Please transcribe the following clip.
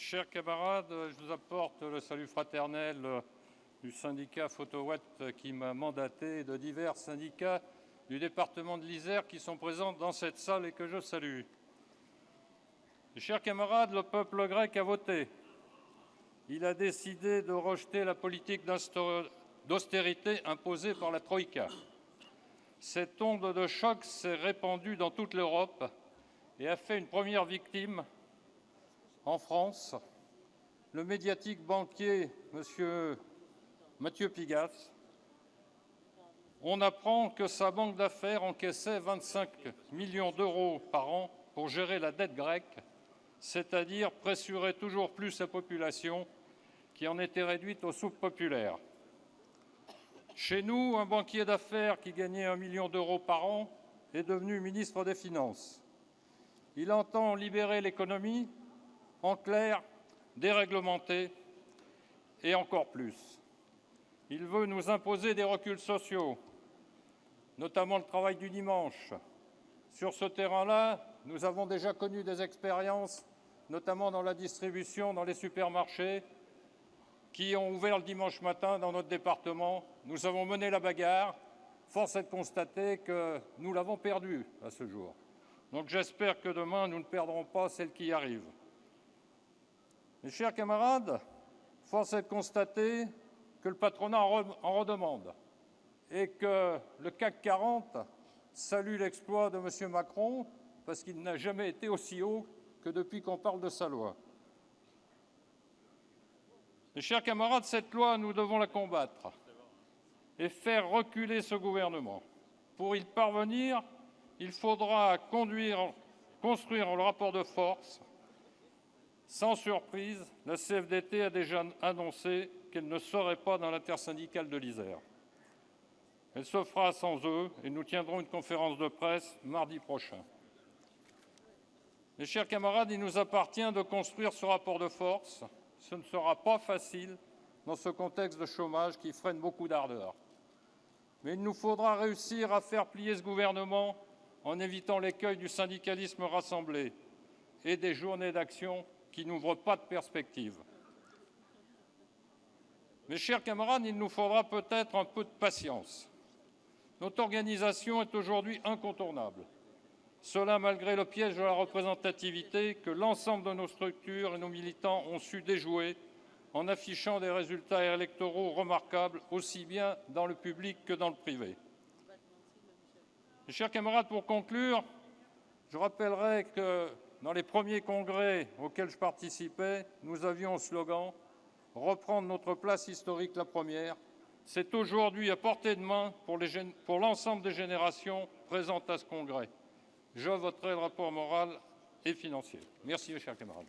Chers camarades, je vous apporte le salut fraternel du syndicat Photowatt qui m'a mandaté et de divers syndicats du département de l'Isère qui sont présents dans cette salle et que je salue. Chers camarades, le peuple grec a voté. Il a décidé de rejeter la politique d'austérité imposée par la Troïka. Cette onde de choc s'est répandue dans toute l'Europe et a fait une première victime en France, le médiatique banquier M. Mathieu Pigasse. On apprend que sa banque d'affaires encaissait 25 millions d'euros par an pour gérer la dette grecque, c'est-à-dire pressurer toujours plus sa population qui en était réduite aux soupes populaires. Chez nous, un banquier d'affaires qui gagnait 1 million d'euros par an est devenu ministre des Finances. Il entend libérer l'économie, en clair, déréglementer et encore plus. Il veut nous imposer des reculs sociaux, notamment le travail du dimanche. Sur ce terrain-là, nous avons déjà connu des expériences, notamment dans la distribution, dans les supermarchés, qui ont ouvert le dimanche matin dans notre département. Nous avons mené la bagarre. Force est de constater que nous l'avons perdue à ce jour. Donc j'espère que demain, nous ne perdrons pas celle qui arrive. Mes chers camarades, force est de constater que le patronat en redemande et que le CAC 40 salue l'exploit de M. Macron parce qu'il n'a jamais été aussi haut que depuis qu'on parle de sa loi. Mes chers camarades, cette loi, nous devons la combattre et faire reculer ce gouvernement. Pour y parvenir, il faudra construire le rapport de force. Sans surprise, la CFDT a déjà annoncé qu'elle ne serait pas dans l'intersyndicale de l'Isère. Elle se fera sans eux et nous tiendrons une conférence de presse mardi prochain. Mes chers camarades, il nous appartient de construire ce rapport de force. Ce ne sera pas facile dans ce contexte de chômage qui freine beaucoup d'ardeur. Mais il nous faudra réussir à faire plier ce gouvernement en évitant l'écueil du syndicalisme rassemblé et des journées d'action qui n'ouvrent pas de perspective. Mes chers camarades, il nous faudra peut-être un peu de patience. Notre organisation est aujourd'hui incontournable. Cela malgré le piège de la représentativité que l'ensemble de nos structures et nos militants ont su déjouer en affichant des résultats électoraux remarquables, aussi bien dans le public que dans le privé. Mes chers camarades, pour conclure, je rappellerai que dans les premiers congrès auxquels je participais, nous avions un slogan « Reprendre notre place historique la première ». C'est aujourd'hui à portée de main pour l'ensemble des générations présentes à ce congrès. Je voterai le rapport moral et financier. Merci, mes chers camarades.